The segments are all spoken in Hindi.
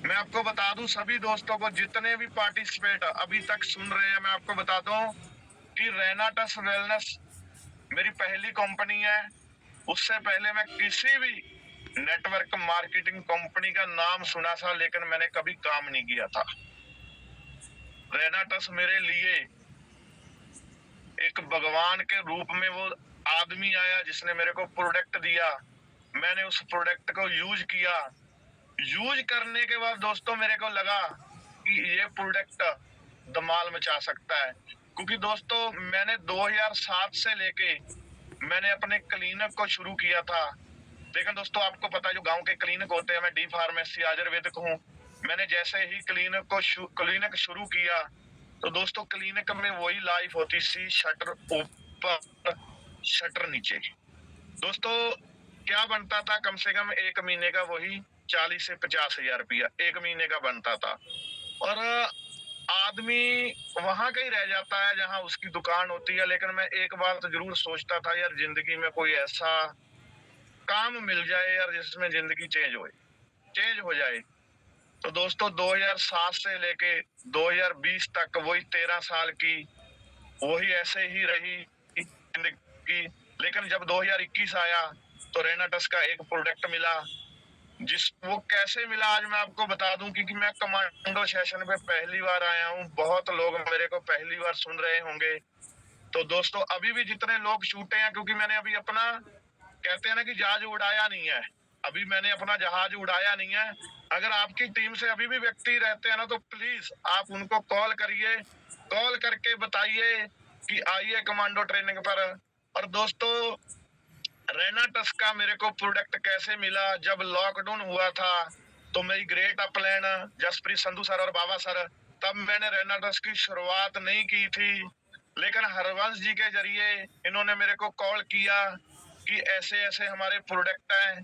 मैं आपको बता दूं सभी दोस्तों को जितने भी पार्टिसिपेट अभी तक सुन रहे हैं, मैं आपको बता दूं कि रेनाटस वेलनेस मेरी पहली कंपनी है। उससे पहले मैं किसी भी नेटवर्क मार्केटिंग कंपनी का नाम सुना था, लेकिन मैंने कभी काम नहीं किया था। रेनाटस मेरे लिए एक भगवान के रूप में वो आदमी आया जिसने मेरे को प्रोडक्ट दिया। मैंने उस प्रोडक्ट को यूज किया। यूज करने के बाद दोस्तों मेरे को लगा कि ये प्रोडक्ट धमाल मचा सकता है, क्योंकि दोस्तों मैंने 2007 से लेके मैंने अपने क्लिनिक को शुरू किया था। लेकिन दोस्तों आपको पता है जो गांव के क्लिनिक होते हैं, मैं डी फार्मेसी आयुर्वेदिक हूँ। मैंने जैसे ही क्लिनिक शुरू किया तो दोस्तों क्लिनिक में वही लाइफ होती थी, शटर ऊपर शटर नीचे। दोस्तों क्या बनता था, कम से कम एक महीने का वही 40 से 50 हजार रुपया एक महीने का बनता था। और आदमी वहां का ही रह जाता है जहां उसकी दुकान होती है। लेकिन मैं एक बात जरूर सोचता था, यार जिंदगी में कोई ऐसा काम मिल जाए यार जिसमें जिंदगी चेंज हो जाए। तो दोस्तों 2007 से लेके 2020 तक वही 13 साल की वही ऐसे ही रही जिंदगी। लेकिन जब 2021 आया तो रेनाटस का एक प्रोडक्ट मिला। जिस वो कैसे मिला आज मैं आपको बता दूं, क्योंकि मैं कमांडो सेशन पे पहली बार आया हूँ। बहुत लोग मेरे को पहली बार सुन रहे होंगे। तो दोस्तों अभी भी जितने लोग छूटे हैं, क्योंकि मैंने अभी अपना कहते हैं ना कि जहाज उड़ाया नहीं है, अभी मैंने अपना जहाज उड़ाया नहीं है। अगर आपकी टीम से अभी भी व्यक्ति रहते हैं ना, तो प्लीज आप उनको कॉल करिए, कॉल करके बताइए कि आइए कमांडो ट्रेनिंग पर। और दोस्तों रेनाटस का मेरे को प्रोडक्ट कैसे मिला, जब लॉकडाउन हुआ था तो मेरी ग्रेट अपलैन जसप्रीत संधू सर और बाबा सर, तब मैंने रेनाटस की शुरुआत नहीं की थी। लेकिन हरवंश जी के जरिए इन्होंने मेरे को कॉल किया कि ऐसे ऐसे हमारे प्रोडक्ट हैं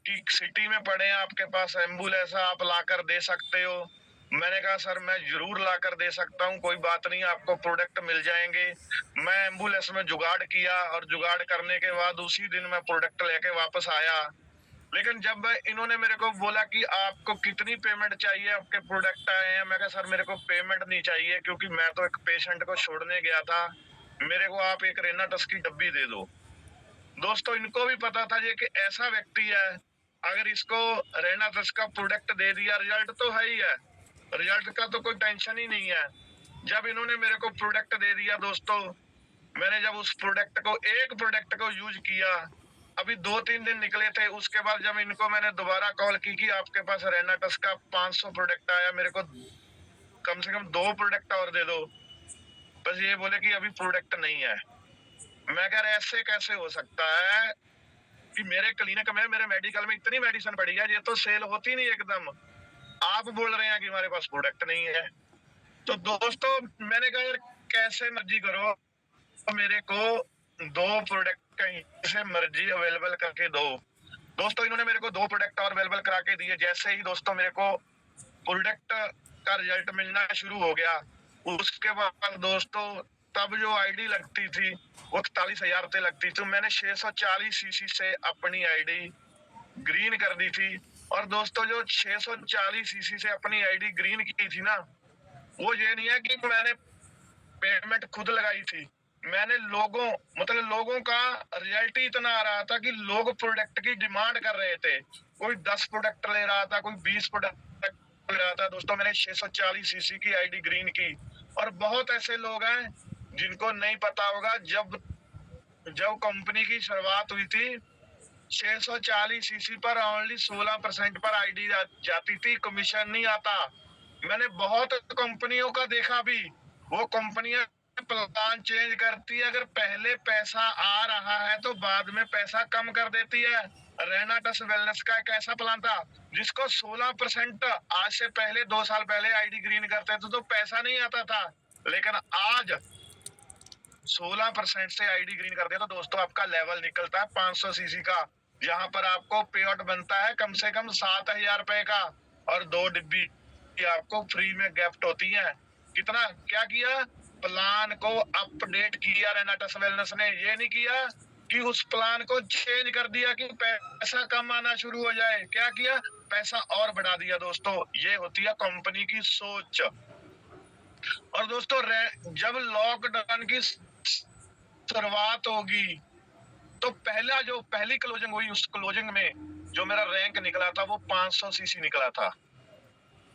कि सिटी में पड़े हैं, आपके पास एम्बुलेंस आप लाकर दे सकते हो। मैंने कहा सर मैं जरूर लाकर दे सकता हूँ, कोई बात नहीं, आपको प्रोडक्ट मिल जाएंगे। मैं एम्बुलेंस में जुगाड़ किया और जुगाड़ करने के बाद उसी दिन मैं प्रोडक्ट लेके वापस आया। लेकिन जब इन्होंने मेरे को बोला कि आपको कितनी पेमेंट चाहिए, आपके प्रोडक्ट आए हैं, मैं कहा सर मेरे को पेमेंट नहीं चाहिए, क्योंकि मैं तो एक पेशेंट को छोड़ने गया था। मेरे को आप एक रेनाटस की डब्बी दे दो। दोस्तों इनको भी पता था ये कि ऐसा व्यक्ति है, अगर इसको रेनाटस का प्रोडक्ट दे दिया रिजल्ट तो है ही है, रिजल्ट का तो कोई टेंशन ही नहीं है। जब इन्होंने मेरे को प्रोडक्ट दे दिया दोस्तों, मैंने जब उस प्रोडक्ट को एक प्रोडक्ट को यूज किया, अभी 2-3 दिन निकले थे, उसके बाद जब इनको मैंने दोबारा कॉल की कि आपके पास रेनाटस का 500 प्रोडक्ट आया, मेरे को कम से कम 2 प्रोडक्ट और दे दो, बस ये बोले कि अभी प्रोडक्ट नहीं है। मैं कह रहा ऐसे कैसे हो सकता है कि मेरे क्लिनिक में मेरे मेडिकल में इतनी मेडिसिन पड़ी है, ये तो सेल होती नहीं एकदम, आप बोल रहे हैं कि हमारे पास प्रोडक्ट नहीं है। तो दोस्तों मैंने कहा यार कैसे मर्जी करो, मेरे को 2 प्रोडक्ट कहीं से मर्जी अवेलेबल करके दो। दोस्तों इन्होंने मेरे को 2 प्रोडक्ट और अवेलेबल करा के दिए। जैसे ही दोस्तों मेरे को प्रोडक्ट का रिजल्ट मिलना शुरू हो गया, उसके बाद दोस्तों तब जो आईडी लगती थी वो 41,000 पे लगती थी। तो मैंने 640 सीसी से अपनी आईडी ग्रीन कर दी थी। और दोस्तों जो 640 सीसी से अपनी आईडी ग्रीन की थी ना, वो ये नहीं है कि मैंने पेमेंट खुद लगाई थी, मैंने लोगों का रिजल्ट ही इतना आ रहा था कि लोग प्रोडक्ट की डिमांड कर रहे थे। कोई 10 प्रोडक्ट ले रहा था, कोई 20 प्रोडक्ट ले रहा था। दोस्तों मैंने 640 सीसी की आईडी ग्रीन की। और बहुत ऐसे लोग हैं जिनको नहीं पता होगा, जब जब कंपनी की शुरुआत हुई थी 640 सीसी पर ओनली 16% पर आईडी जाती थी, कमीशन नहीं आता। मैंने बहुत कंपनियों का देखा भी, वो कंपनियां प्लान चेंज करती है, अगर पहले पैसा आ रहा है तो बाद में पैसा कम कर देती है। रेनाटस वेलनेस का एक ऐसा प्लान था जिसको 16% आज से पहले 2 साल पहले आईडी ग्रीन करते थे तो पैसा नहीं आता था, लेकिन आज 16% से आईडी ग्रीन कर दिया तो दोस्तों आपका लेवल निकलता है 500 सीसी का, जहां पर आपको पे आउट बनता है कम से कम 7,000 रुपए का। और 2 डिब्बी आपको फ्री में गिफ्ट होती है। कितना क्या किया, प्लान को अपडेट किया रेनाटस वेलनेस ने, ये नहीं किया कि उस प्लान को चेंज कर दिया कि पैसा कम आना शुरू हो जाए। क्या किया? पैसा और बढ़ा दिया दोस्तों। ये होती है कंपनी की सोच। और दोस्तों जब लॉकडाउन की शुरुआत होगी तो पहली क्लोजिंग हुई, उस क्लोजिंग में जो मेरा रैंक निकला था वो 500 सीसी निकला था।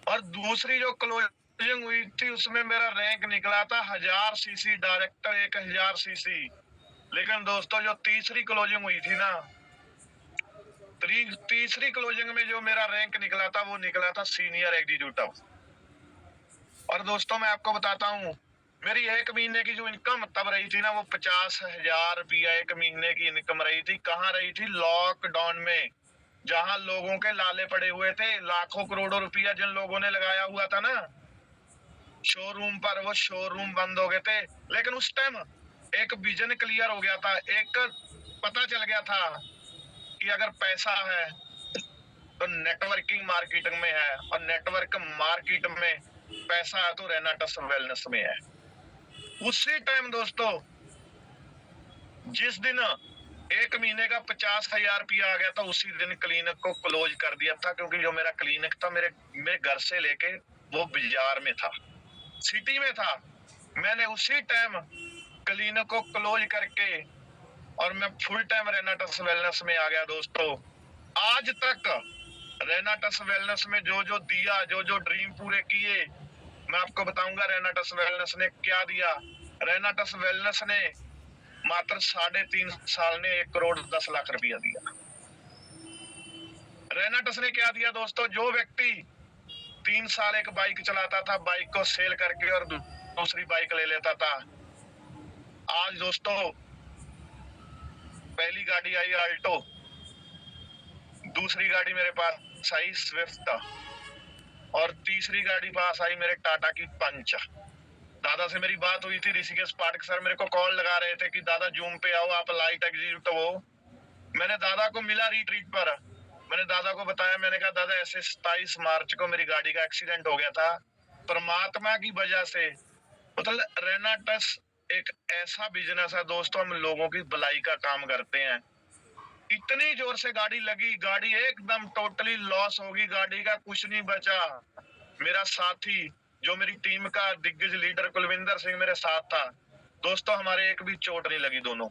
और दूसरी जो क्लोजिंग हुई थी उसमें मेरा रैंक निकला था 1000 सीसी, डायरेक्टर 1000 सीसी। लेकिन दोस्तों जो तीसरी क्लोजिंग हुई थी ना, तीसरी क्लोजिंग में जो मेरा रैंक निकला था वो निकला था सीनियर एग्जीक्यूटिव। और दोस्तों मैं आपको बताता हूँ, मेरी एक महीने की जो इनकम तब रही थी ना वो 50,000 रुपया एक महीने की इनकम रही थी। कहाँ रही थी? लॉकडाउन में, जहां लोगों के लाले पड़े हुए थे। लाखों करोड़ों रुपया जिन लोगों ने लगाया हुआ था ना शोरूम पर, वो शोरूम बंद हो गए थे। लेकिन उस टाइम एक विजन क्लियर हो गया था, एक पता चल गया था कि अगर पैसा है तो नेटवर्किंग मार्केटिंग में है, और नेटवर्क मार्केट में पैसा है तो रेनाटस वेलनेस में है। उसी टाइम दोस्तों जिस दिन एक महीने का 50,000 रुपया आ गया था, उसी दिन क्लिनिक को क्लोज कर दिया था। क्योंकि जो मेरा क्लिनिक था मेरे घर से लेके वो बाजार में था, सिटी में था। मैंने उसी टाइम क्लिनिक को क्लोज करके और मैं फुल टाइम रेनाटस वेलनेस में आ गया दोस्तों। आज तक रेनाटस वेलनेस में जो जो दिया, जो जो ड्रीम पूरे किए, मैं आपको बताऊंगा रेनाटस वेलनेस ने क्या दिया। रेनाटस वेलनेस ने मात्र 3.5 साल में 1,10,00,000 रुपया दिया। रेनाटस ने क्या दिया दोस्तों? जो व्यक्ति 3 साल एक बाइक चलाता था, बाइक को सेल करके और दूसरी बाइक ले लेता था, आज दोस्तों पहली गाड़ी आई आल्टो, दूसरी गाड़ी मेरे पास आई स्विफ्ट, और तीसरी गाड़ी पास आई मेरे टाटा की पंच। दादा से मेरी बात हुई थी ऋषिकेश पाठक सर मेरे को कॉल लगा रहे थे कि दादा जूम पे आओ, आप लाइट एग्जीक्यूटिव हो। मैंने दादा को मिला रिट्रीट पर, मैंने दादा को बताया, मैंने कहा दादा ऐसे 27 मार्च को मेरी गाड़ी का एक्सीडेंट हो गया था, परमात्मा की वजह से। मतलब रेनाटस एक ऐसा बिजनेस है दोस्तों, हम लोगों की भलाई का काम करते हैं। इतनी जोर से गाड़ी लगी, गाड़ी एकदम टोटली लॉस होगी, गाड़ी का कुछ नहीं बचा। मेरा साथी जो मेरी टीम का दिग्गज लीडर कुलविंदर सिंह मेरे साथ था दोस्तों, हमारे एक भी चोट नहीं लगी, दोनों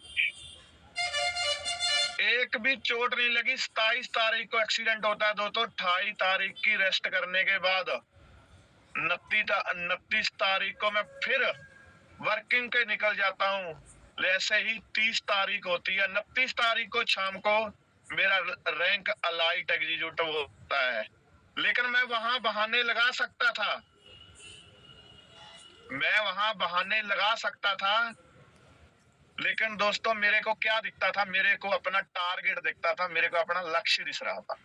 एक भी चोट नहीं लगी। 27 तारीख को एक्सीडेंट होता है दोस्तों, 28 तारीख की रेस्ट करने के बाद 29 तारीख को मैं फिर वर्किंग के निकल जाता हूँ। ऐसे ही 30 तारीख होती है, 29 तारीख को शाम को मेरा रैंक अलाइट एग्जीक्यूटिव होता है। लेकिन मैं वहां बहाने लगा सकता था, मैं वहां बहाने लगा सकता था, लेकिन दोस्तों मेरे को क्या दिखता था? मेरे को अपना टारगेट दिखता था, मेरे को अपना लक्ष्य दिख रहा था।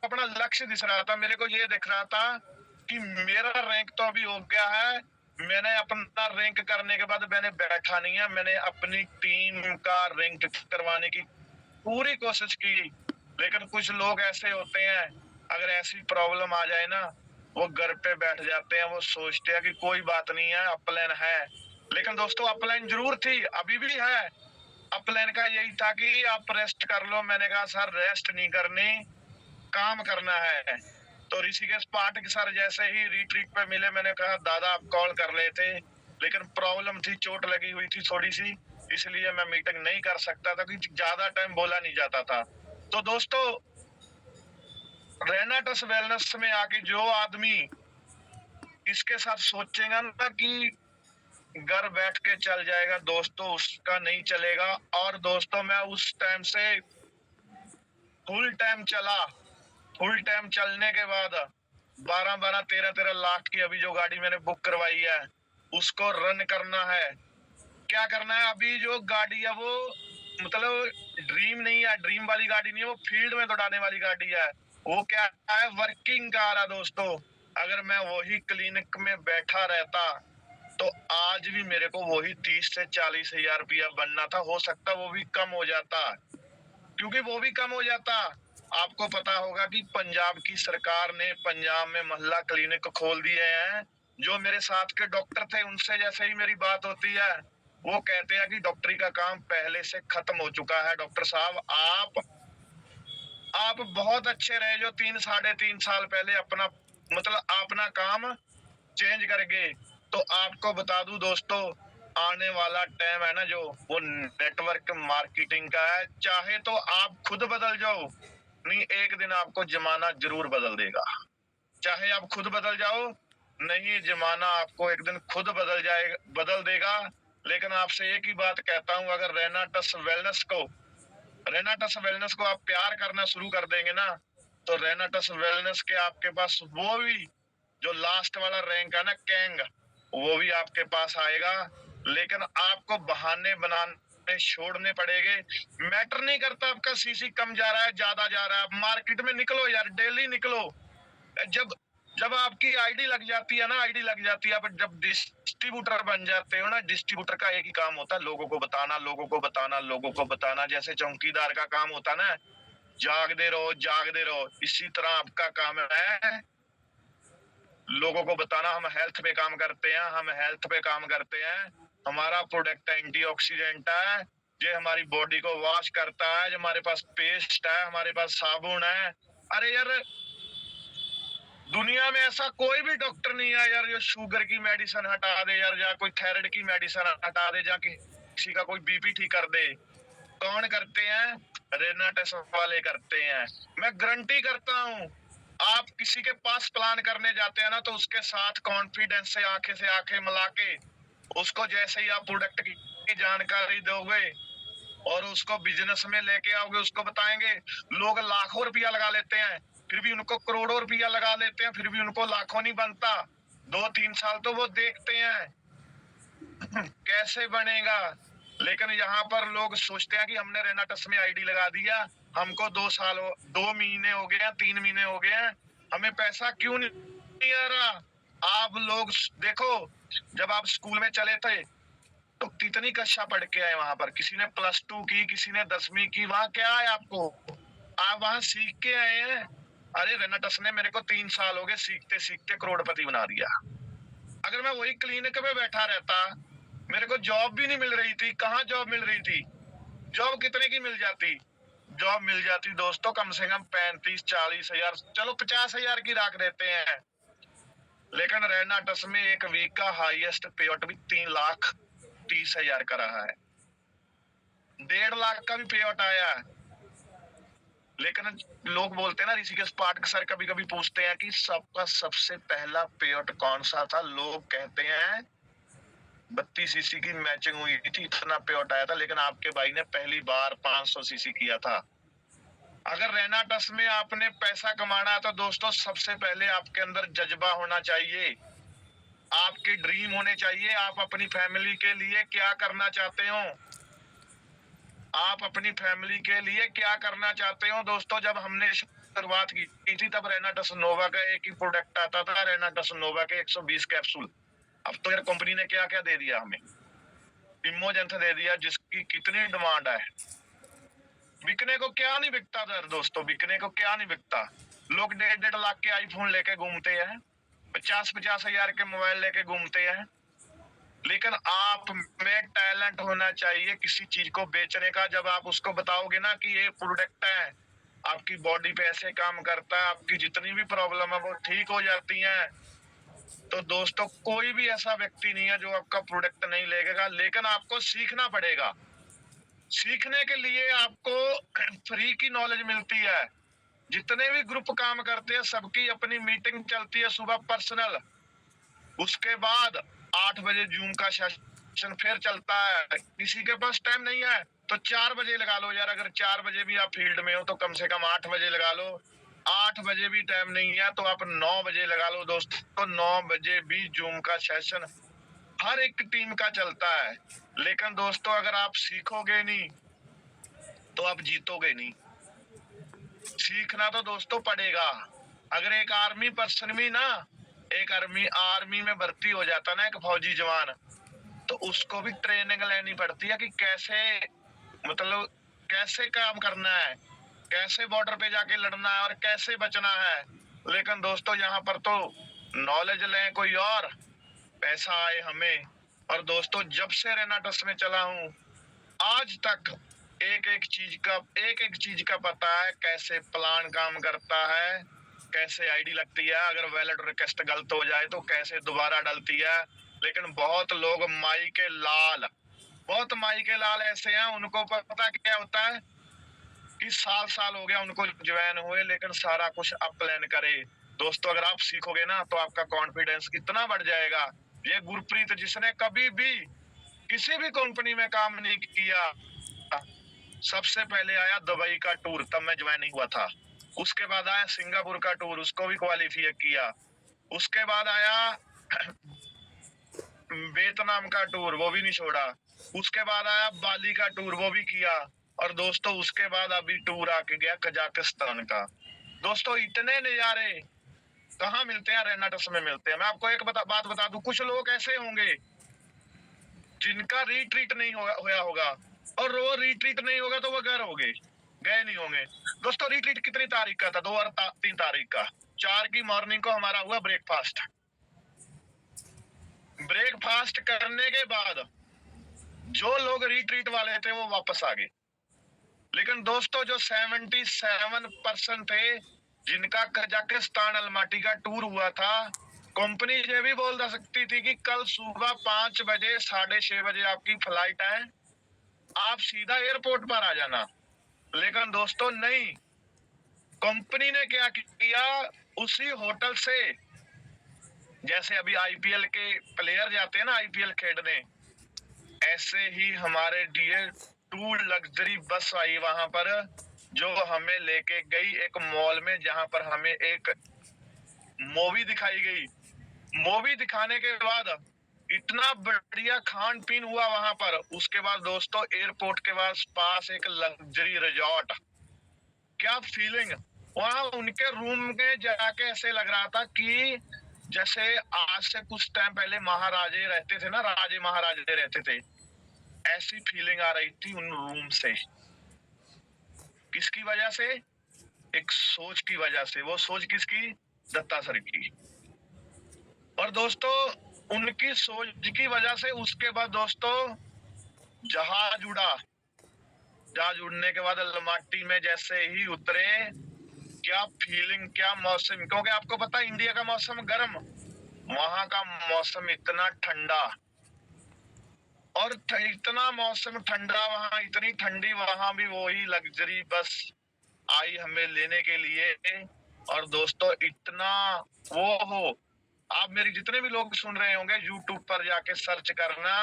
अपना लक्ष्य दिख रहा था, मेरे को ये दिख रहा था कि मेरा रैंक तो अभी हो गया है। मैंने अपना रैंक करने के बाद मैंने बैठा नहीं है, मैंने अपनी टीम का रैंक करवाने की पूरी कोशिश की। लेकिन कुछ लोग ऐसे होते हैं, अगर ऐसी प्रॉब्लम आ जाए ना, वो घर पे बैठ जाते हैं, वो सोचते हैं कि कोई बात नहीं है, अपलाइन है। लेकिन दोस्तों अपलाइन जरूर थी, अभी भी है। अपलाइन का यही था कि आप रेस्ट कर लो। मैंने कहा सर रेस्ट नहीं करनी, काम करना है। तो ऋषिकेश पाठक सर जैसे ही रिट्रीट पे मिले, मैंने कहा दादा आप कॉल कर रहे थे, लेकिन प्रॉब्लम थी, चोट लगी हुई थी थोड़ी सी, इसलिए मैं मीटिंग नहीं कर सकता था, क्योंकि ज्यादा टाइम बोला नहीं जाता था। तो दोस्तों रेनाटस वेलनेस में आके जो आदमी इसके साथ सोचेगा ना कि घर बैठ के चल जाएगा दोस्तों, उसका नहीं चलेगा। और दोस्तों मैं उस टाइम से फुल टाइम चला, फुल टाइम चलने के बाद 12-12, 13-13 लाख की अभी जो गाड़ी मैंने बुक करवाई है उसको रन करना है। क्या करना है? अभी जो गाड़ी है वो मतलब ड्रीम नहीं है, ड्रीम वाली गाड़ी नहीं है, वो फील्ड में दौड़ाने वाली गाड़ी है। वो क्या है? वर्किंग कार है दोस्तों। अगर मैं वही क्लिनिक में बैठा रहता तो आज भी मेरे को वही 30 से 40 हजार रुपया बनना था। हो सकता वो भी कम हो जाता, क्योंकि वो भी कम हो जाता। आपको पता होगा कि पंजाब की सरकार ने पंजाब में मोहल्ला क्लिनिक खोल दिए हैं, जो मेरे साथ के डॉक्टर थे उनसे जैसे ही मेरी बात होती है, वो कहते हैं कि डॉक्टरी का काम पहले से खत्म हो चुका है। डॉक्टर साहब आप बहुत अच्छे रहे जो 3 साढ़े 3 साल पहले अपना मतलब अपना काम चेंज कर गए। तो आपको बता दूं दोस्तों, आने वाला टाइम है ना जो, वो नेटवर्क मार्केटिंग का है। चाहे तो आप खुद बदल जाओ, नहीं एक दिन आपको जमाना जरूर बदल देगा। चाहे आप खुद बदल जाओ, नहीं जमाना आपको एक दिन खुद बदल देगा। लेकिन आपसे एक ही बात कहता हूं, अगर रेनाटस वेलनेस को आप प्यार करना शुरू कर देंगे ना, तो रेनाटस वेलनेस के आपके पास वो भी जो लास्ट वाला रैंक है ना, कैंग, वो भी आपके पास आएगा। लेकिन आपको बहाने बनाने छोड़ने पड़ेंगे। मैटर नहीं करता आपका सीसी कम जा रहा है ज्यादा जा रहा है, आप मार्केट में निकलो यार, डेली निकलो। जब जब आपकी आईडी लग जाती है ना, आईडी लग जाती है, आप जब डिस्ट्रीब्यूटर बन जाते हो ना, डिस्ट्रीब्यूटर का एक ही काम होता है, लोगों को बताना, लोगों को बताना, लोगों को बताना। जैसे चौकीदार का काम होता है ना, जागते रहो जागते रहो, इसी तरह आपका काम है लोगों को बताना। हम हेल्थ पे काम करते हैं, हम हेल्थ पे काम करते हैं। हमारा प्रोडक्ट एंटीऑक्सीडेंट है, ये हमारी बॉडी को वॉश करता है। जो हमारे पास पेस्ट है, हमारे पास साबुन है। अरे यार, दुनिया में ऐसा कोई भी डॉक्टर नहीं है यार जो शुगर की मेडिसिन हटा दे यार, या कोई थायराइड की मेडिसिन हटा दे, या किसी का कोई बीपी ठीक कर दे। कौन करते हैं? रेनाटस वाले करते हैं। मैं गारंटी करता हूँ, आप किसी के पास प्लान करने जाते हैं ना, तो उसके साथ कॉन्फिडेंस से आंखें मिला के उसको जैसे ही आप प्रोडक्ट की जानकारी दोगे और उसको बिजनेस में लेके आओगे, उसको बताएंगे। लोग लाखों रुपया लगा लेते हैं, फिर भी उनको करोड़ों रुपया लगा लेते हैं, फिर भी उनको लाखों नहीं बनता। 2-3 साल तो वो देखते हैं कैसे बनेगा। लेकिन यहाँ पर लोग सोचते हैं कि हमने रेनाटस में आईडी लगा दिया, हमको 2 महीने हो गए हैं, 3 महीने हो गए हैं, हमें पैसा क्यों नहीं आ रहा। आप लोग देखो, जब आप स्कूल में चले थे तो कितनी कक्षा पढ़ के आए वहां पर, किसी ने +2 की, किसी ने 10वीं की। वहां क्या है आपको, आप वहां सीख के आए हैं। अरे रेनाटस ने मेरे को 3 साल हो गए सीखते सीखते करोड़पति बना दिया। अगर मैं वही क्लिनिक में बैठा रहता, मेरे को जॉब भी नहीं मिल रही थी। कहाँ जॉब मिल रही थी? जॉब कितने की मिल जाती? जॉब मिल जाती दोस्तों कम से कम 35-40 हजार, चलो 50 हजार की रख देते हैं। लेकिन रेनाटस में एक वीक का हाईएस्ट पेआउट भी 3,30,000 का रहा है। 1.5 लाख का भी पेआउट आया है। लेकिन लोग बोलते हैं ना, ऋषिकेश पाठक सर कभी कभी पूछते हैं कि सबका सबसे पहला पेआउट कौन सा था। लोग कहते हैं 32 सीसी की मैचिंग हुई थी, इतना पेआउट आया था। लेकिन आपके भाई ने पहली बार 500 सीसी किया था। अगर रेनाटस में आपने पैसा कमाना है तो दोस्तों सबसे पहले आपके अंदर जज्बा होना चाहिए, आपकी ड्रीम होने चाहिए। आप अपनी फैमिली के लिए क्या करना चाहते हो, आप अपनी फैमिली के लिए क्या करना चाहते हो। दोस्तों जब हमने शुरुआत की थी तब रेनाटस नोवा का एक ही प्रोडक्ट आता था, रेनाटस नोवा के 120 कैप्सूल। अब तो यार कंपनी ने क्या क्या दे दिया हमें, इमोजेंथ दे दिया, जिसकी कितनी डिमांड है। बिकने को क्या नहीं बिकता सर दोस्तों, बिकने को क्या नहीं बिकता। लोग 1.5 लाख के आईफोन लेके घूमते हैं, 50-50 हजार के मोबाइल लेके घूमते हैं। लेकिन आप में टैलेंट होना चाहिए किसी चीज को बेचने का। जब आप उसको बताओगे ना कि ये प्रोडक्ट है, आपकी बॉडी पे ऐसे काम करता है, आपकी जितनी भी प्रॉब्लम है वो ठीक हो जाती है। तो दोस्तों कोई भी ऐसा व्यक्ति नहीं है जो आपका प्रोडक्ट नहीं लेगा। लेकिन आपको सीखना पड़ेगा। सीखने के लिए आपको फ्री की नॉलेज मिलती है। जितने भी ग्रुप काम करते हैं सबकी अपनी मीटिंग चलती है सुबह पर्सनल। उसके बाद 8 बजे जूम का सेशन फिर चलता है। किसी के पास टाइम नहीं है तो 4 बजे लगा लो यार। अगर 4 बजे भी आप फील्ड में हो तो कम से कम 8 बजे लगा लो। 8 बजे भी टाइम नहीं है तो आप 9 बजे लगा लो दोस्तों। तो 9 बजे भी जूम का सेशन हर एक टीम का चलता है। लेकिन दोस्तों अगर आप सीखोगे नहीं तो आप जीतोगे नहीं। सीखना तो दोस्तों पड़ेगा। अगर एक आर्मी पर्सन भी ना, एक आर्मी में भर्ती हो जाता ना एक फौजी जवान, तो उसको भी ट्रेनिंग लेनी पड़ती है कि कैसे मतलब कैसे काम करना है, कैसे बॉर्डर पे जाके लड़ना है और कैसे बचना है। लेकिन दोस्तों यहाँ पर तो नॉलेज लें कोई और पैसा आए हमें। और दोस्तों जब से रेनाटस में चला हूं आज तक एक एक चीज का पता है, कैसे प्लान काम करता है, कैसे आईडी लगती है, अगर वैलिड रिक्वेस्ट गलत हो जाए तो कैसे दोबारा डलती है। लेकिन बहुत लोग माई के लाल ऐसे हैं, उनको पता क्या होता है कि साल साल हो गया उनको ज्वाइन हुए, लेकिन सारा कुछ अप प्लान करे। दोस्तों अगर आप सीखोगे ना तो आपका कॉन्फिडेंस इतना बढ़ जाएगा। ये गुरप्रीत जिसने कभी भी किसी भी कंपनी में काम नहीं किया, सबसे पहले आया दुबई का टूर, तब मैं ज्वाइन नहीं हुआ था। उसके बाद आया सिंगापुर का टूर, उसको भी क्वालिफाई किया। उसके बाद आया वियतनाम का टूर, वो भी नहीं छोड़ा। उसके बाद आया बाली का टूर, वो भी किया। और दोस्तों उसके बाद अभी टूर आके गया कजाकिस्तान का। दोस्तों इतने नजारे कहाँ मिलते हैं, रेनाटस में मिलते हैं। मैं आपको एक बात बता दूं, कुछ लोग ऐसे होंगे जिनका रिट्रीट नहीं होया होगा, और वो रिट्रीट नहीं होगा तो वो गए नहीं होंगे। दोस्तों रिट्रीट कितनी तारीख का था? 2 और 3 तारीख का। 4 की मॉर्निंग को हमारा हुआ ब्रेकफास्ट। ब्रेकफास्ट करने के बाद जो लोग रिट्रीट वाले थे वो वापस आ गए। लेकिन दोस्तों जो 77% थे जिनका कजाकिस्तान अलमाटी का टूर हुआ था, कंपनी ये भी बोल सकती थी कि कल सुबह 5 बजे 6:30 बजे आपकी फ्लाइट है, आप सीधा एयरपोर्ट पर आ जाना। लेकिन दोस्तों नहीं, कंपनी ने क्या किया, उसी होटल से, जैसे अभी आईपीएल के प्लेयर जाते हैं ना आईपीएल खेलने, ऐसे ही हमारे लिए 2 लग्जरी बस आई वहां पर, जो हमें लेके गई एक मॉल में, जहां पर हमें एक मूवी दिखाई गई। मूवी दिखाने के बाद इतना बढ़िया खान पीन हुआ वहां पर। उसके बाद दोस्तों एयरपोर्ट के पास एक लग्जरी रिजॉर्ट, क्या फीलिंग वहां उनके रूम में जाके ऐसे लग रहा था कि जैसे आज से कुछ टाइम पहले महाराजे रहते थे ना, राजे महाराजे रहते थे, ऐसी फीलिंग आ रही थी उन रूम से। किसकी वजह से? एक सोच की वजह से। वो सोच किसकी? दत्ता सर की। और दोस्तों उनकी सोच की वजह से उसके बाद दोस्तों जहाज उड़ा। जहाज उड़ने के बाद अलमाटी में जैसे ही उतरे, क्या फीलिंग, क्या मौसम। क्योंकि आपको पता है इंडिया का मौसम गर्म, वहां का मौसम इतना ठंडा। और इतना मौसम ठंडा वहां, इतनी ठंडी, वहां भी वही लग्जरी बस आई हमें लेने के लिए। और दोस्तों इतना वो हो, आप मेरी जितने भी लोग सुन रहे होंगे यूट्यूब पर जाके सर्च करना,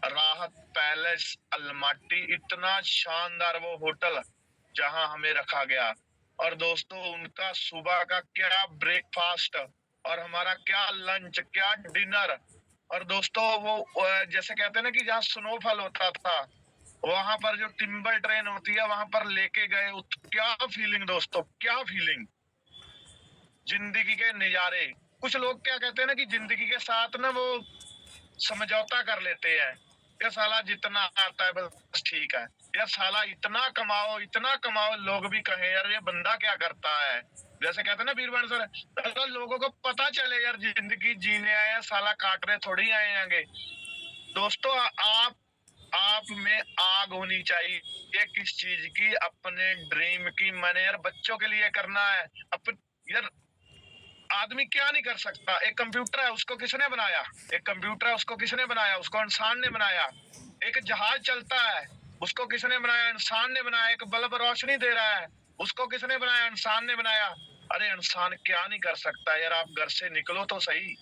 राहत पैलेस अलमाटी। इतना शानदार वो होटल जहां हमें रखा गया। और दोस्तों उनका सुबह का क्या ब्रेकफास्ट, और हमारा क्या लंच, क्या डिनर। और दोस्तों वो जैसे कहते हैं ना कि जहाँ स्नोफॉल होता था, वहां पर जो टिम्बर ट्रेन होती है वहां पर लेके गए। क्या फीलिंग दोस्तों, क्या फीलिंग, जिंदगी के नजारे। कुछ लोग क्या कहते हैं ना कि जिंदगी के साथ ना वो समझौता कर लेते हैं, ये साला जितना आता है बस ठीक है, यार साला इतना कमाओ इतना कमाओ, लोग भी कहें यार ये बंदा क्या करता है। जैसे कहते हैं ना बीरबल सर, अगर लोगों को पता चले यार जिंदगी जीने आए हैं, साला काटने थोड़ी आए आगे। दोस्तों आप में आग होनी चाहिए किस चीज की? अपने ड्रीम की। मैंने यार बच्चों के लिए करना है यार आदमी क्या नहीं कर सकता। एक कंप्यूटर है, उसको किसने बनाया? एक कंप्यूटर है, उसको किसने बनाया? उसको इंसान ने बनाया। एक जहाज चलता है, उसको किसने बनाया? इंसान ने बनाया। एक बल्ब रोशनी दे रहा है, उसको किसने बनाया? इंसान ने बनाया। अरे इंसान क्या नहीं कर सकता यार? आप घर से निकलो तो सही,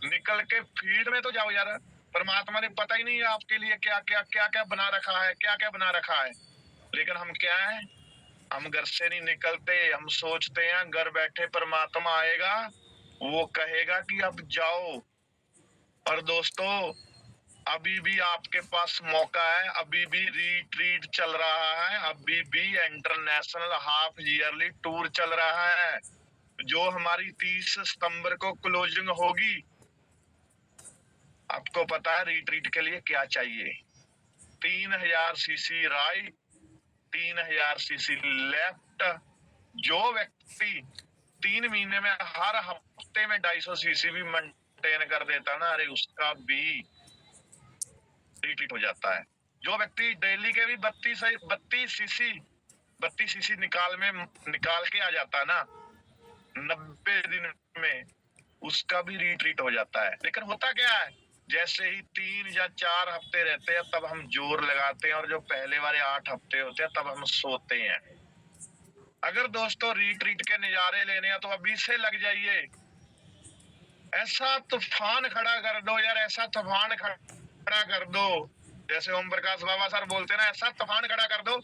निकल के फील्ड में तो जाओ यार। परमात्मा ने पता ही नहीं है आपके लिए क्या क्या क्या क्या बना रखा है, क्या क्या बना रखा है। लेकिन हम क्या है, हम घर से नहीं निकलते। हम सोचते हैं घर बैठे परमात्मा आएगा, वो कहेगा कि अब जाओ। और दोस्तों अभी भी आपके पास मौका है, अभी भी रिट्रीट चल रहा है, अभी भी इंटरनेशनल हाफ ईयरली टूर चल रहा है, जो हमारी 30 सितंबर को क्लोजिंग होगी। आपको पता है रिट्रीट के लिए क्या चाहिए? 3000 सीसी राइट, 3000 सीसी लेफ्ट। जो व्यक्ति 3 महीने में हर हफ्ते में 250 सीसी भी मेंटेन कर देता ना, अरे उसका भी रिट्रीट हो जाता है। जो व्यक्ति डेली के भी 32 सीसी निकाल के आ जाता है ना 90 दिन में, उसका भी रिट्रीट हो जाता है। लेकिन होता क्या है, जैसे ही 3 या 4 हफ्ते रहते हैं तब हम जोर लगाते हैं, और जो पहले वाले 8 हफ्ते होते हैं तब हम सोते हैं। अगर दोस्तों रिट्रीट के नजारे लेने हैं तो अभी से लग जाइए। ऐसा तूफान खड़ा कर दो यार, ऐसा तूफान खड़ा कर दो, जैसे ओम प्रकाश बाबा सर बोलते हैं ना, ऐसा तूफान खड़ा कर दो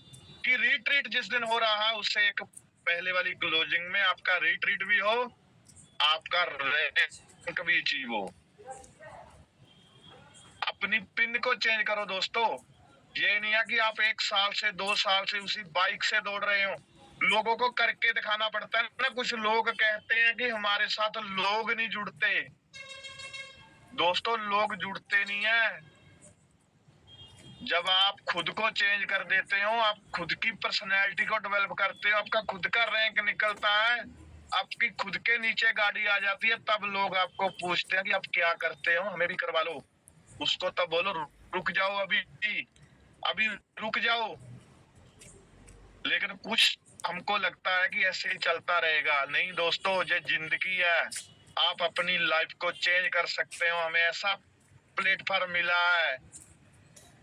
कि रिट्रीट जिस दिन हो रहा है उससे एक पहले वाली क्लोजिंग में आपका रिट्रीट भी हो, आपका रैंक भी अचीव हो। अपनी पिन को चेंज करो दोस्तों। ये नहीं है कि आप 1 साल से 2 साल से उसी बाइक से दौड़ रहे हो, लोगों को करके दिखाना पड़ता है ना। कुछ लोग कहते हैं कि हमारे साथ लोग नहीं जुड़ते। दोस्तों लोग जुड़ते नहीं है, जब आप खुद को चेंज कर देते हो, आप खुद की पर्सनैलिटी को डेवलप करते हो, आपका खुद का रैंक निकलता है, आपकी खुद के नीचे गाड़ी आ जाती है, तब लोग आपको पूछते हैं कि आप क्या करते हो, हमें भी करवा लो। उसको तब बोलो रुक जाओ, अभी रुक जाओ। लेकिन कुछ हमको लगता है कि ऐसे ही चलता रहेगा। नहीं दोस्तों, ये जिंदगी है, आप अपनी लाइफ को चेंज कर सकते हो। हमें ऐसा प्लेटफॉर्म मिला है,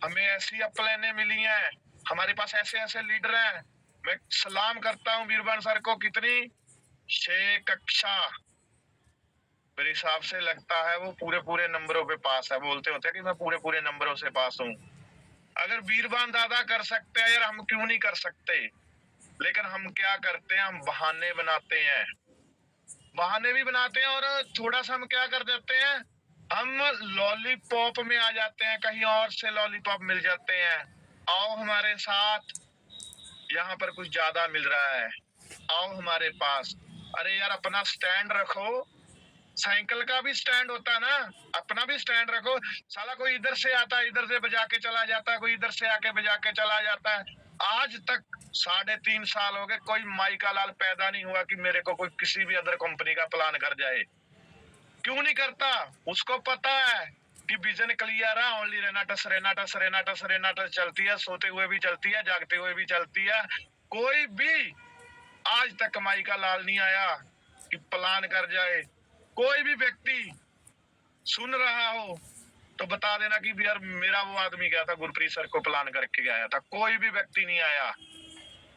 हमें ऐसी अपलाइनें मिली हैं, हमारे पास ऐसे ऐसे लीडर हैं। मैं सलाम करता हूँ बीरबल सर को, कितनी 6 कक्षा मेरे हिसाब से लगता है वो पूरे नंबरों पे पास है। बोलते होते हैं कि मैं पूरे नंबरों से पास हूँ। अगर बीरबान दादा कर सकते हैं यार, हम क्यों नहीं कर सकते। लेकिन हम क्या करते हैं, हम बहाने बनाते हैं, बहाने भी बनाते हैं, और थोड़ा सा हम क्या कर देते हैं, हम लॉलीपॉप में आ जाते हैं, कहीं और से लॉलीपॉप मिल जाते हैं। आओ हमारे साथ, यहाँ पर कुछ ज्यादा मिल रहा है, आओ हमारे पास। अरे यार अपना स्टैंड रखो, साइकिल का भी स्टैंड होता है ना, अपना भी स्टैंड रखो। साला कोई इधर से आता है, इधर से बजा के चला जाता है, कोई इधर से आके बजा के चला जाता है। आज तक 3.5 साल हो गए, कोई माई का लाल पैदा नहीं हुआ कि मेरे को कोई किसी भी अदर कंपनी का प्लान कर जाए। क्यों नहीं करता, उसको पता है कि विजन क्लियर है, ओनली रेनाटस चलती है, सोते हुए भी चलती है, जागते हुए भी चलती है। कोई भी आज तक कमाई का लाल नहीं आया कि प्लान कर जाए। कोई भी व्यक्ति सुन रहा हो तो बता देना कि यार मेरा वो आदमी गया था, गुरप्रीत सर को प्लान करके गया था। कोई भी व्यक्ति नहीं आया।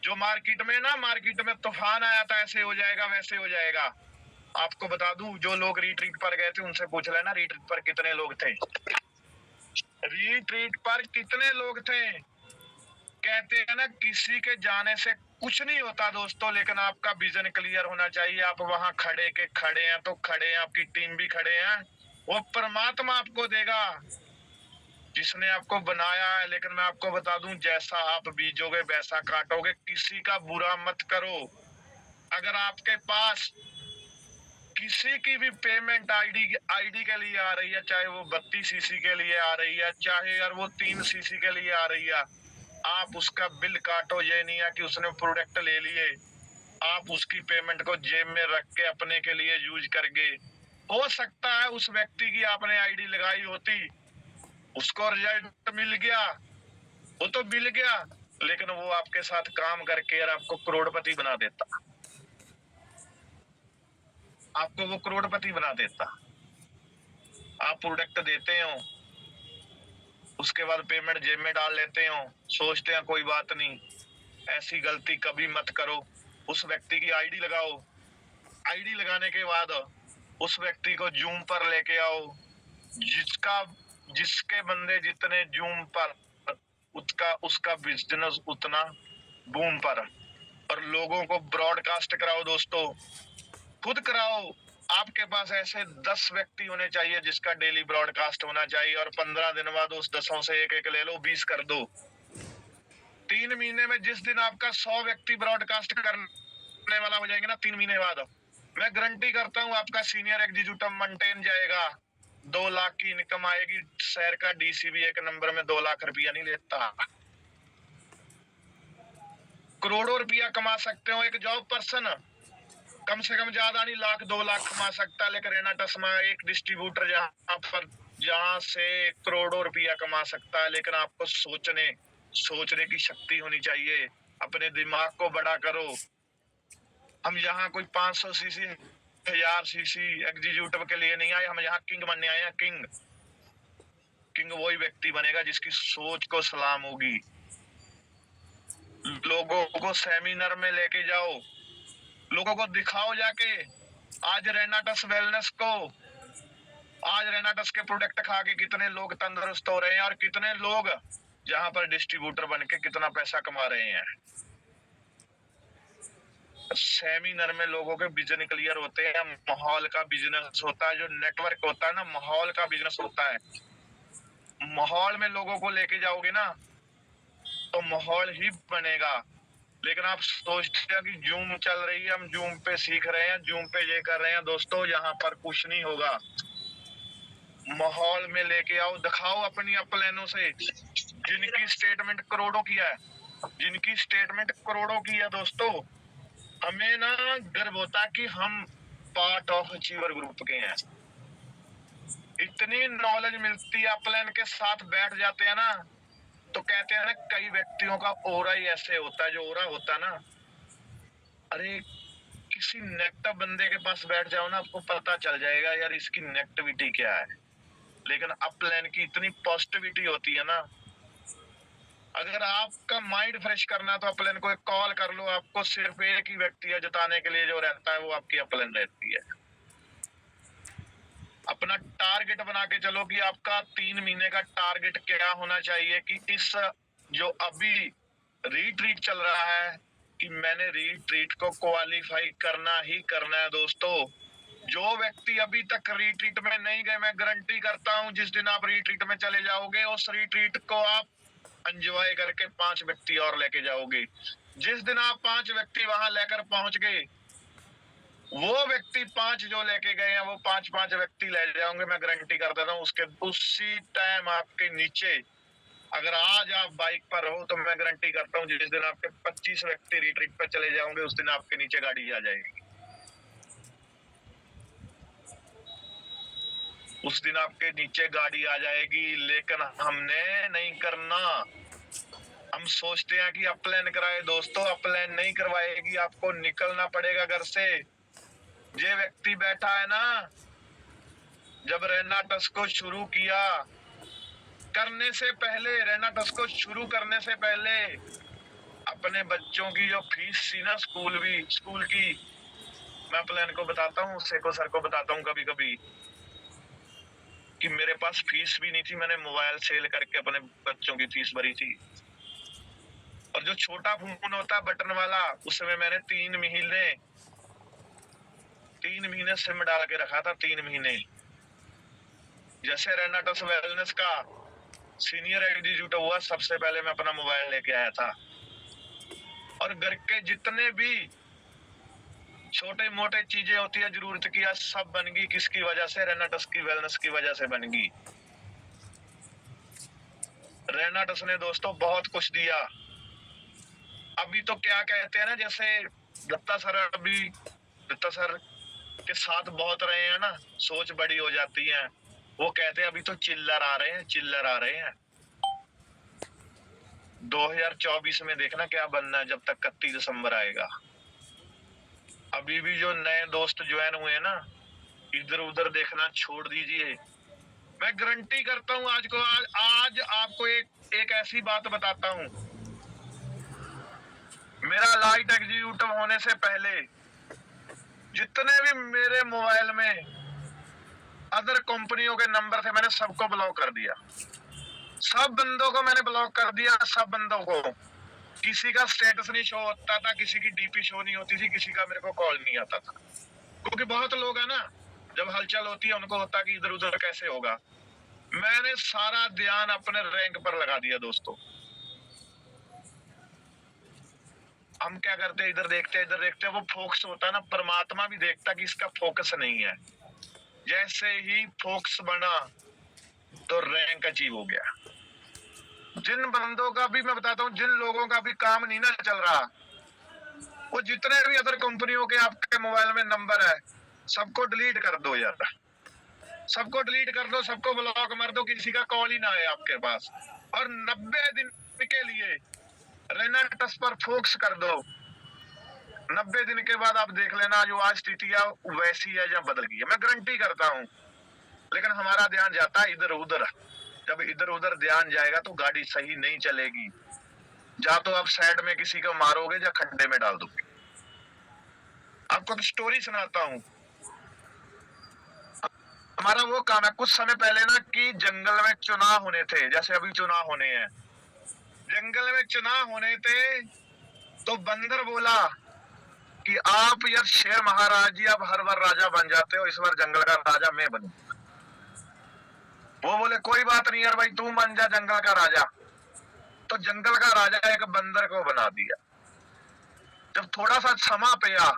जो मार्केट में तूफान आया था, ऐसे हो जाएगा वैसे हो जाएगा। आपको बता दूं, जो लोग रिट्रीट पर गए थे उनसे पूछ लेना रिट्रीट पर कितने लोग थे। रिट्रीट पर कितने लोग थे। कहते हैं ना किसी के जाने से कुछ नहीं होता दोस्तों, लेकिन आपका विजन क्लियर होना चाहिए। आप वहां खड़े हैं तो खड़े हैं, आपकी टीम भी खड़े हैं, वो परमात्मा आपको देगा जिसने आपको बनाया है। लेकिन मैं आपको बता दूं, जैसा आप बीजोगे वैसा काटोगे। किसी का बुरा मत करो। अगर आपके पास किसी की भी पेमेंट आईडी के लिए आ रही है, चाहे वो 32 सीसी के लिए आ रही है, चाहे यार वो 3 सीसी के लिए आ रही है, आप उसका बिल काटो। ये नहीं है कि उसने प्रोडक्ट ले लिए, आप उसकी पेमेंट को जेब में रख के अपने के लिए यूज करके, हो सकता है उस व्यक्ति की आपने आईडी लगाई होती, उसको रिजल्ट मिल गया, वो तो मिल गया, लेकिन वो आपके साथ काम करके यार आपको करोड़पति बना देता, आपको वो करोड़पति बना देता। आप प्रोडक्ट देते हो, उसके बाद पेमेंट जेब में डाल लेते हो, सोचते हैं कोई बात नहीं। ऐसी गलती कभी मत करो। उस व्यक्ति की आईडी लगाओ, आईडी लगाने के बाद उस व्यक्ति को जूम पर लेके आओ। जिसके बंदे जितने जूम पर, उसका बिजनेस उतना बूम पर। और लोगों को ब्रॉडकास्ट कराओ दोस्तों, खुद कराओ। आपके पास ऐसे 10 व्यक्ति होने चाहिए जिसका डेली ब्रॉडकास्ट होना चाहिए, और 15 दिन बाद उस 10 से एक ले लो, 20 कर दो। 3 महीने में जिस दिन आपका 100 व्यक्ति ब्रॉडकास्ट करने वाला हो जाएंगे ना, 3 महीने बाद मैं गारंटी करता हूँ आपका सीनियर एग्जीक्यूटिव मेंटेन जाएगा, 2 लाख की इनकम आएगी। शहर का डीसी भी एक नंबर में 2 लाख रुपया नहीं लेता। करोड़ों रुपया कमा सकते हो एक जॉब पर्सन, कम से कम ज्यादा नहीं, 1,00,000-2,00,000 कमा सकता है, लेकिन रेनाटस में एक डिस्ट्रीब्यूटर जहां से करोड़ों रुपया कमा सकता है। लेकिन आपको सोचने की शक्ति होनी चाहिए, अपने दिमाग को बड़ा करो। हम यहाँ कोई 500 सीसी 1000 सीसी एग्जीक्यूटिव के लिए नहीं आए, हम यहाँ किंग बनने आए हैं। किंग वही व्यक्ति बनेगा जिसकी सोच को सलाम होगी। लोगों को सेमिनार में लेके जाओ, लोगों को दिखाओ जाके आज रेनाटस वेलनेस को, आज रेनाटस के प्रोडक्ट खा के कितने लोग तंदुरुस्त हो रहे हैं और कितने लोग जहां पर डिस्ट्रीब्यूटर बन के कितना पैसा कमा रहे हैं। सेमिनार में लोगों के विजन क्लियर होते हैं, माहौल का बिजनेस होता है, जो नेटवर्क होता है ना, माहौल का बिजनेस होता है। माहौल में लोगों को लेके जाओगे ना तो माहौल ही बनेगा। लेकिन आप सोचते हैं कि जूम चल रही है, हम जूम पे सीख रहे हैं, जूम पे ये कर रहे हैं। दोस्तों यहाँ पर कुछ नहीं होगा। माहौल में लेके आओ, दिखाओ अपनी अपलाइनों से, जिनकी स्टेटमेंट करोड़ों की है, जिनकी स्टेटमेंट करोड़ों की है। दोस्तों हमें ना गर्व होता कि हम पार्ट ऑफ अचीवर ग्रुप के हैं। इतनी नॉलेज मिलती है, अपलाइन के साथ बैठ जाते हैं ना तो कहते हैं ना, कई व्यक्तियों का ओरा ही ऐसे होता है, जो ओरा होता है ना, अरे किसी नेगेटिव बंदे के पास बैठ जाओ ना, आपको पता चल जाएगा यार इसकी नेगेटिविटी क्या है। लेकिन अपलाइन की इतनी पॉजिटिविटी होती है ना, अगर आपका माइंड फ्रेश करना तो अपलाइन को एक कॉल कर लो। आपको सिर्फ एक ही व्यक्ति है जिताने के लिए जो रहता है, वो आपकी अपलाइन रहती है। अपना टारगेट बना के चलो कि आपका 3 महीने का टारगेट क्या होना चाहिए, कि इस जो अभी रिट्रीट चल रहा है कि मैंने रिट्रीट को क्वालिफाई करना ही करना है। दोस्तों जो व्यक्ति अभी तक रिट्रीट में नहीं गए, मैं गारंटी करता हूं जिस दिन आप रिट्रीट में चले जाओगे, उस रिट्रीट को आप एंजॉय करके 5 व्यक्ति और लेके जाओगे। जिस दिन आप 5 व्यक्ति वहां लेकर पहुंच गए, वो व्यक्ति 5 जो लेके गए हैं वो 5 व्यक्ति ले जाओगे, मैं गारंटी कर देता हूँ। उसके उसी टाइम आपके नीचे, अगर आज आप बाइक पर हो तो मैं गारंटी करता हूँ जिस दिन आपके 25 व्यक्ति रिट्रीट पर चले जाओगे, उस दिन आपके नीचे गाड़ी आ जाएगी। उस दिन आपके नीचे गाड़ी आ जाएगी। लेकिन हमने नहीं करना। हम सोचते हैं कि अपलाइन कराए। दोस्तों अपलाइन नहीं करवाएगी, आपको निकलना पड़ेगा घर से। ये व्यक्ति बैठा है ना, जब रेनाटस को शुरू किया करने से पहले, रेनाटस को शुरू करने से पहले अपने बच्चों की जो फीस थी ना स्कूल की, मैं अपलाइन को बताता हूँ, सेको सर को बताता हूँ कभी कभी कि मेरे पास फीस भी नहीं थी, मैंने मोबाइल सेल करके अपने बच्चों की फीस भरी थी। और जो छोटा फोन होता है बटन वाला, उसमें मैंने 3 महीने सिम डाल के रखा था। 3 महीने। जैसे रेनाटस वेलनेस का सीनियर एग्जीक्यूटिव हुआ, सबसे पहले मैं अपना मोबाइल लेके आया था। और घर के जितने भी छोटे मोटे चीजें होती है जरूरत की, आज सब बन गई। किसकी वजह से? रेनाटस की वेलनेस की वजह से बन गई। रेनाटस ने दोस्तों बहुत कुछ दिया। अभी तो क्या कहते हैं ना, जैसे दत्ता सर के साथ बहुत रहे हैं ना, सोच बड़ी हो जाती है। वो कहते हैं अभी तो चिल्लर आ रहे हैं। 2024 में देखना क्या बनना है जब तक 31 दिसंबर आएगा। अभी भी जो नए दोस्त ज्वाइन हुए ना, इधर उधर देखना छोड़ दीजिए। मैं गारंटी करता हूँ आज आपको एक ऐसी बात बताता हूँ। मेरा लाइट एग्जीक्यूटिव होने से पहले जितने भी मेरे मोबाइल में अदर कंपनियों के नंबर थे, मैंने सबको ब्लॉक कर दिया। सब बंदों को मैंने ब्लॉक कर दिया, सब बंदों को। किसी का स्टेटस नहीं शो होता था, किसी की डीपी शो नहीं होती थी, किसी का मेरे को कॉल नहीं आता था। क्योंकि बहुत लोग है ना, जब हलचल होती है उनको होता कि इधर उधर कैसे होगा। मैंने सारा ध्यान अपने रैंक पर लगा दिया। दोस्तों हम क्या करते हैं, इधर देखते वो फोकस होता है ना, परमात्मा भी देखता कि इसका फोकस नहीं है। जैसे ही फोकस बना तो रैंक अचीव हो गया। जिन बंदों का भी मैं बताता हूँ, जिन लोगों का भी काम नहीं ना चल रहा, वो जितने भी अदर कंपनियों के आपके मोबाइल में नंबर है सबको डिलीट कर दो यार, सबको डिलीट कर दो, सबको ब्लॉक मार दो, किसी का कॉल ही ना आए आपके पास। और 90 दिन के लिए रेनाटस पर फोकस कर दो। 90 दिन के बाद आप देख लेना जो आज स्थिति है वैसी है या बदल गई है, मैं गारंटी करता हूँ। लेकिन हमारा ध्यान जाता है इधर उधर। जब इधर उधर ध्यान जाएगा तो गाड़ी सही नहीं चलेगी। या तो आप साइड में किसी को मारोगे या खड्डे में डाल दोगे। आपको तो स्टोरी सुनाता हूँ। हमारा वो काम है, कुछ समय पहले ना कि जंगल में चुनाव होने थे, जैसे अभी चुनाव होने हैं, जंगल में चुनाव होने थे तो बंदर बोला कि आप यार शेर महाराज जी आप हर बार राजा बन जाते हो, इस बार जंगल का राजा मैं बनूं। वो बोले कोई बात नहीं यार भाई तू बन जा जंगल का राजा। तो जंगल का राजा एक बंदर को बना दिया। जब थोड़ा सा समा पिया,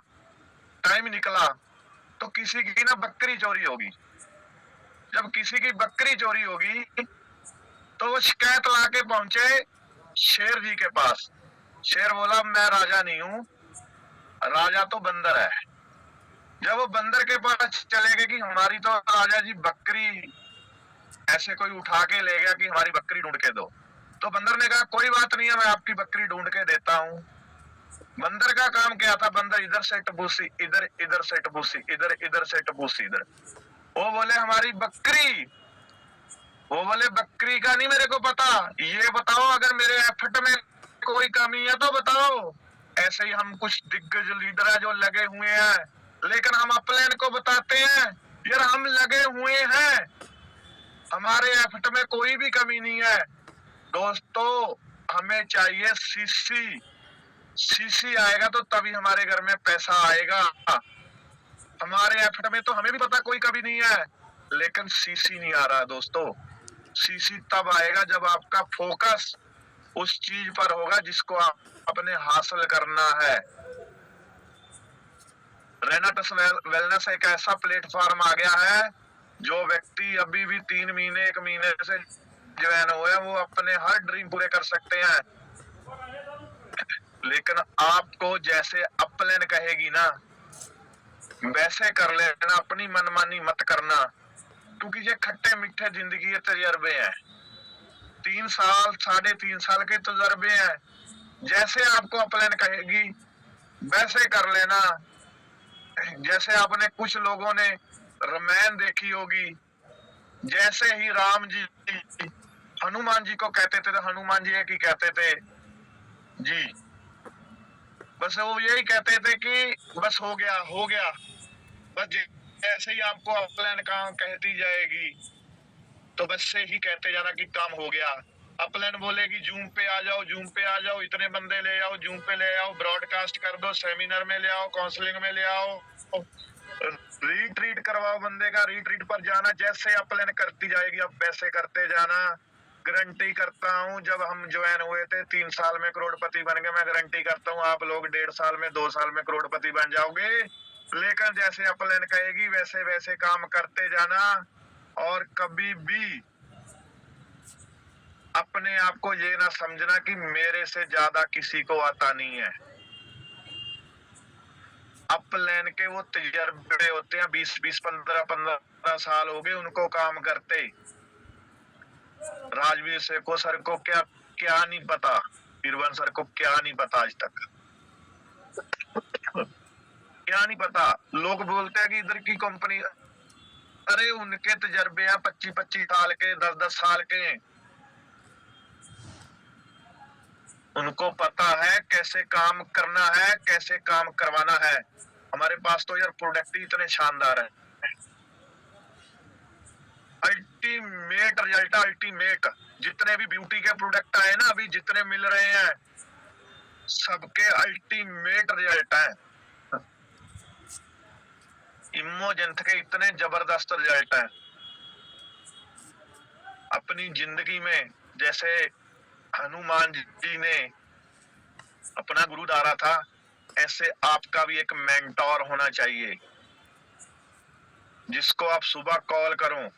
टाइम निकला, तो किसी की ना बकरी चोरी होगी। जब किसी की बकरी चोरी होगी तो वो शिकायत लाके पहुंचे शेर जी के पास। शेर बोला मैं राजा नहीं हूं, राजा तो बंदर है। जब वो बंदर के पास चले गए कि हमारी तो राजा जी बकरी ऐसे कोई उठा के ले गया कि हमारी बकरी ढूंढ के दो। तो बंदर ने कहा कोई बात नहीं है मैं आपकी बकरी ढूंढ के देता हूँ। बंदर का काम क्या था, बंदर इधर से टबूसी इधर, इधर से टबूसी इधर, इधर से टबूसी इधर। वो बोले हमारी बकरी, वो बोले बकरी का नहीं मेरे को पता, ये बताओ अगर मेरे एफर्ट में कोई कमी है तो बताओ। ऐसे ही हम कुछ दिग्गज लीडर है जो लगे हुए हैं, लेकिन हम अपलैन को बताते हैं यार हम लगे हुए हैं, हमारे एफर्ट में कोई भी कमी नहीं है। दोस्तों हमें चाहिए सीसी, सीसी आएगा तो तभी हमारे घर में पैसा आएगा। हमारे एफर्ट में तो हमें भी पता कोई कमी नहीं है, लेकिन सीसी नहीं आ रहा दोस्तों। सीसी तब आएगा जब आपका फोकस उस चीज पर होगा जिसको आपने हासिल करना है। रेनाटस वेलनेस एक ऐसा प्लेटफॉर्म आ गया है जो व्यक्ति अभी भी 3 महीने 1 महीने से ज्वाइन हुए वो अपने हर ड्रीम पूरे कर सकते हैं। लेकिन आपको जैसे अपलाइन कहेगी ना वैसे कर लेना, अपनी मनमानी मत करना, क्योंकि ये खट्टे मीठे जिंदगी के तजर्बे हैं। 3 साल 3.5 साल के तजर्बे हैं। जैसे आपको अपलाइन कहेगी वैसे कर लेना। जैसे आपने कुछ लोगों ने रामायण देखी होगी, जैसे ही राम जी हनुमान जी को कहते थे तो हनुमान जी एक ही कहते थे जी, बस वो यही कहते थे कि बस हो गया हो गया। बस जैसे ही आपको अपलाइन काम कहती जाएगी तो बस से ही कहते जाना कि काम हो गया। अपलाइन बोलेगी जूम पे आ जाओ, जूम पे आ जाओ, इतने बंदे ले आओ, जूम पे ले आओ, ब्रॉडकास्ट कर दो, सेमिनार में ले आओ, काउंसलिंग में ले आओ, रीट्रीट करवाओ बंदे का, रीट्रीट पर जाना। जैसे अपलाइन करती जाएगी अब वैसे करते जाना। गारंटी करता हूँ जब हम ज्वाइन हुए थे 3 साल में करोड़पति बन गए। मैं गारंटी करता हूँ आप लोग 1.5 साल में 2 साल में करोड़पति बन जाओगे। लेकिन जैसे अपलाइन कहेगी वैसे वैसे काम करते जाना। और कभी भी अपने आप को ये ना समझना कि मेरे से ज्यादा किसी को आता नहीं है। अपलाइन के वो तजर्बे होते हैं 20 15 साल हो गए उनको काम करते। राजवीर सर को क्या क्या नहीं पता, बीरबल सर को क्या नहीं पता आज तक, क्या नहीं पता। लोग बोलते हैं कि इधर की कंपनी, अरे उनके तजर्बे हैं 25 साल के, 10 साल के, उनको पता है कैसे काम करना है, कैसे काम करवाना है। हमारे पास तो यार प्रोडक्ट ही इतने शानदार है, अल्टीमेट रिजल्ट, अल्टीमेट। जितने भी ब्यूटी के प्रोडक्ट आए ना अभी जितने मिल रहे हैं सबके अल्टीमेट रिजल्ट है। इमोजेंथ के इतने जबरदस्त रिजल्ट है। अपनी जिंदगी में जैसे हनुमान जी ने अपना गुरु डाला था, ऐसे आपका भी एक मेंटोर होना चाहिए जिसको आप सुबह कॉल करो,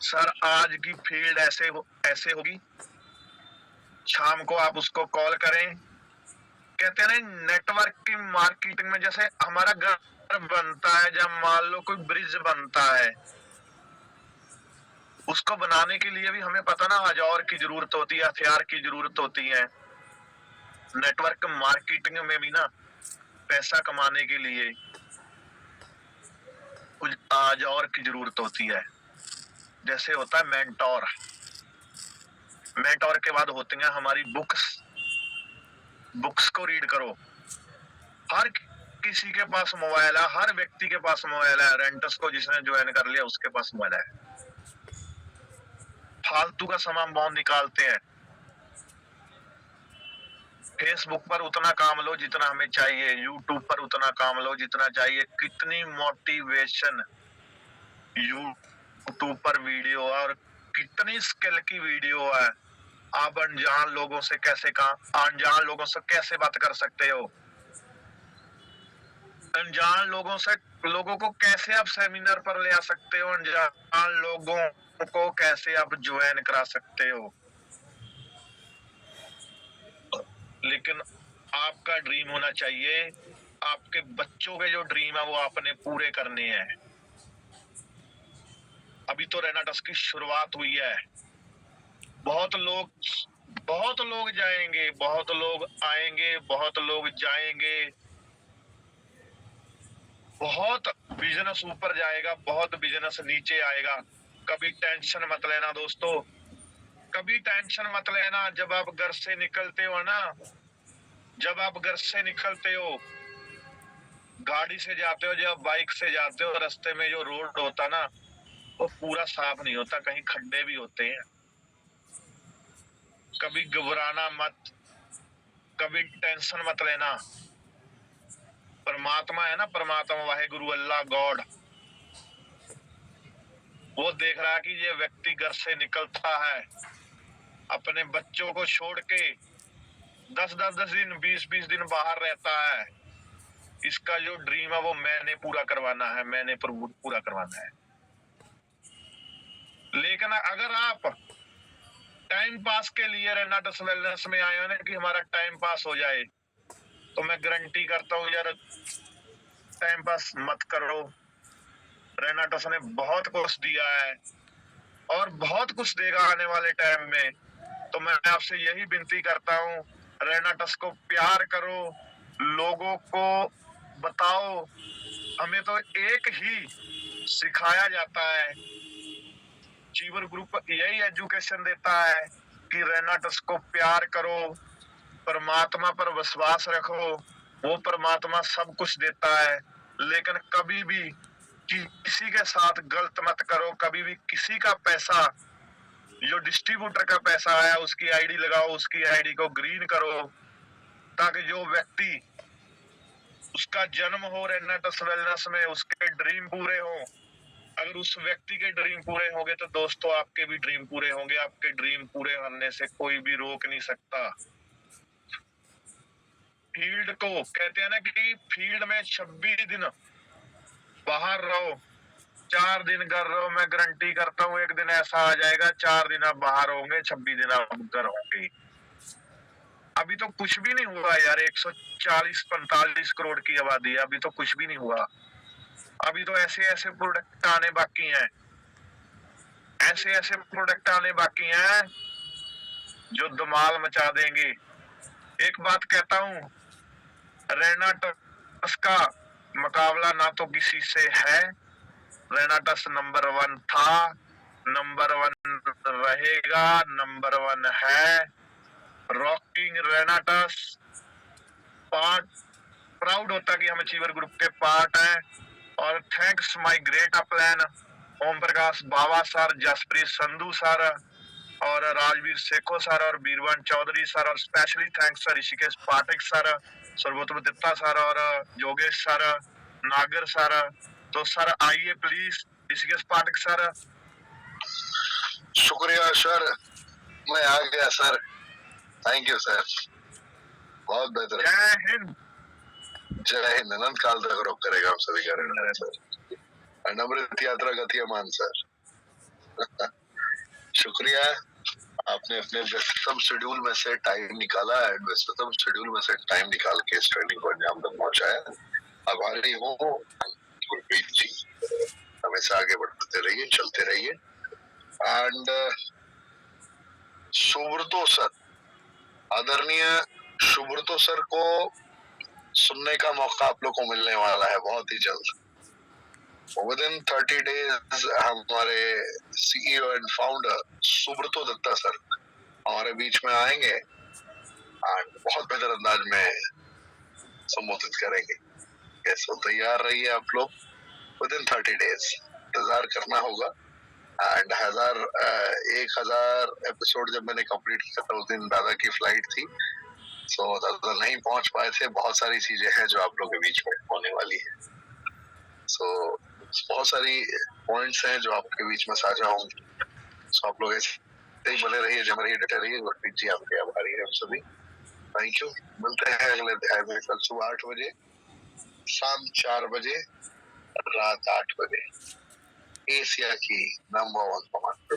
सर आज की फील्ड ऐसे होगी। शाम को आप उसको कॉल करें, कहते हैं ना नेटवर्किंग मार्केटिंग में, जैसे हमारा घर बनता है, जब मान लो कोई ब्रिज बनता है, उसको बनाने के लिए भी हमें पता ना औजार की जरूरत होती है, हथियार की जरूरत होती है। नेटवर्क मार्केटिंग में भी ना पैसा कमाने के लिए कुछ औजार की जरूरत होती है। जैसे होता है मेंटोर, मेंटोर के बाद होती हैं हमारी बुक्स, बुक्स को रीड करो। हर किसी के पास मोबाइल है, हर व्यक्ति के पास मोबाइल है। रेंटस को जिसने ज्वाइन कर लिया उसके पास मोबाइल है। फालतू का सामान बहुत निकालते हैं। फेसबुक पर उतना काम लो जितना हमें चाहिए, यूट्यूब पर उतना काम लो जितना चाहिए। कितनी मोटिवेशन यूट्यूब पर वीडियो और कितनी स्किल की वीडियो है। आप अनजान लोगों से अनजान लोगों से कैसे बात कर सकते हो, अनजान लोगों को कैसे आप सेमिनार पर ले आ सकते हो, अनजान लोगों को कैसे आप ज्वाइन करा सकते हो। लेकिन आपका ड्रीम होना चाहिए, आपके बच्चों के जो ड्रीम है वो आपने पूरे करने हैं। अभी तो रेनाटस की शुरुआत हुई है। बहुत लोग जाएंगे, बहुत लोग आएंगे, बहुत लोग जाएंगे। बहुत बिजनेस ऊपर जाएगा, बहुत बिजनेस नीचे आएगा। कभी टेंशन मत लेना दोस्तों, कभी टेंशन मत लेना। जब आप घर से निकलते हो ना, जब आप घर से निकलते हो, गाड़ी से जाते हो, जब बाइक से जाते हो, रास्ते में जो रोड होता ना वो पूरा साफ नहीं होता, कहीं खड्डे भी होते हैं। कभी घबराना मत, कभी टेंशन मत लेना। परमात्मा है ना, परमात्मा वाहेगुरु अल्लाह गॉड, वो देख रहा है कि ये व्यक्ति घर से निकलता है, अपने बच्चों को छोड़ के 10 दिन 20 दिन बाहर रहता है। इसका जो ड्रीम है वो मैंने पूरा करवाना है, मैंने पूरा करवाना है। लेकिन अगर आप टाइम पास के लिए रेनाटस वेलनेस में आए हो ना कि हमारा टाइम पास हो जाए, तो मैं गारंटी करता हूँ यार टाइम पास मत करो। रेनाटस ने बहुत कुछ दिया है और बहुत कुछ देगा आने वाले टाइम में। तो मैं आपसे यही विनती करता हूँ, रेनाटस को प्यार करो, लोगों को बताओ। हमें तो एक ही सिखाया जाता है, चीवर ग्रुप यही एजुकेशन देता है कि रेनाटस को प्यार करो, परमात्मा पर विश्वास रखो, वो परमात्मा सब कुछ देता है। लेकिन कभी भी किसी के साथ गलत मत करो, कभी भी किसी का पैसा, जो डिस्ट्रीब्यूटर का पैसा आया उसकी आईडी लगाओ, उसकी आईडी को ग्रीन करो, ताकि जो व्यक्ति उसका जन्म हो रेनाटस वेलनेस में, उसके ड्रीम पूरे हो। अगर उस व्यक्ति के ड्रीम पूरे होंगे तो दोस्तों आपके भी ड्रीम पूरे होंगे। आपके ड्रीम पूरे होने से कोई भी रोक नहीं सकता। फील्ड को कहते हैं ना कि फील्ड में 26 दिन बाहर रहो, 4 दिन घर रहो। मैं गारंटी करता हूँ एक दिन ऐसा आ जाएगा 4 दिन आप बाहर होंगे, 26 दिन आप घर होंगे। अभी तो कुछ भी नहीं हुआ यार, 140-45 करोड़ की आबादी है, अभी तो कुछ भी नहीं हुआ। अभी तो ऐसे ऐसे प्रोडक्ट आने बाकी हैं, ऐसे ऐसे प्रोडक्ट आने बाकी हैं जो धमाल मचा देंगे। एक बात कहता हूँ, रेनाटस का मुकाबला ना तो किसी से है। रेनाटस नंबर 1 था, नंबर 1 रहेगा, नंबर 1 है। रॉकिंग रेनाटस। प्राउड होता कि हम अचीवर ग्रुप के पार्ट हैं। और thanks my great upline Om Prakash Baba sir, Jaspreet Sandhu sir और राजवीर सेखो सर और बीरवन चौधरी सर, और specially thanks sir Rishikesh Pathak sir, Sarvottam Datta sir और योगेश सर, नागर सर। तो सर आइए प्लीज, ऋषिकेश पाठक सर। शुक्रिया सर, मैं आ गया सर, थैंक यू सर, बहुत बेहतर। जय हिंद। जय हिंद। अनंत काल तक रोक करेगा हम सभी का सर। अनवरत यात्रा गतिमान सर। शुक्रिया। आपने अपने व्यस्ततम शेड्यूल में से टाइम निकाला है, व्यस्ततम शेड्यूल में से टाइम निकाल के इस ट्रेनिंग को अंजाम तक पहुंचाया। आभारी हूँ गुरप्रीत जी, हमेशा आगे बढ़ते रहिए, चलते रहिए। एंड सुब्रतो सर, आदरणीय सुब्रतो सर को सुनने का मौका आप लोग को मिलने वाला है बहुत ही जल्द। विदिन 30 डेज हमारे CEO and founder Subrato Datta sir हमारे बीच में आएंगे और बहुत बेहतर अंदाज में संबोधित करेंगे। कैसे तैयार रहिए आप लोग, विदिन 30 डेज इंतजार करना होगा। एंड 1000 एपिसोड जब मैंने कंप्लीट किया था उस दिन दादा की फ्लाइट थी, सो दादा नहीं पहुंच पाए थे। बहुत सारी चीजें हैं जो आप लोग के बीच में होने वाली है। सो बहुत सारी पॉइंट्स हैं जो आपके बीच में साझा होंगे। सो आप लोग ऐसे ही बने रहिए, जम रहिए, डटे रहिए। गुरप्रीत जी आपके आभारी हैं हम सभी। Thank you. मिलते हैं अगले अध्याय में कल सुबह 8 बजे, शाम 4 बजे, रात 8 बजे, एशिया की नंबर 1 कमांडर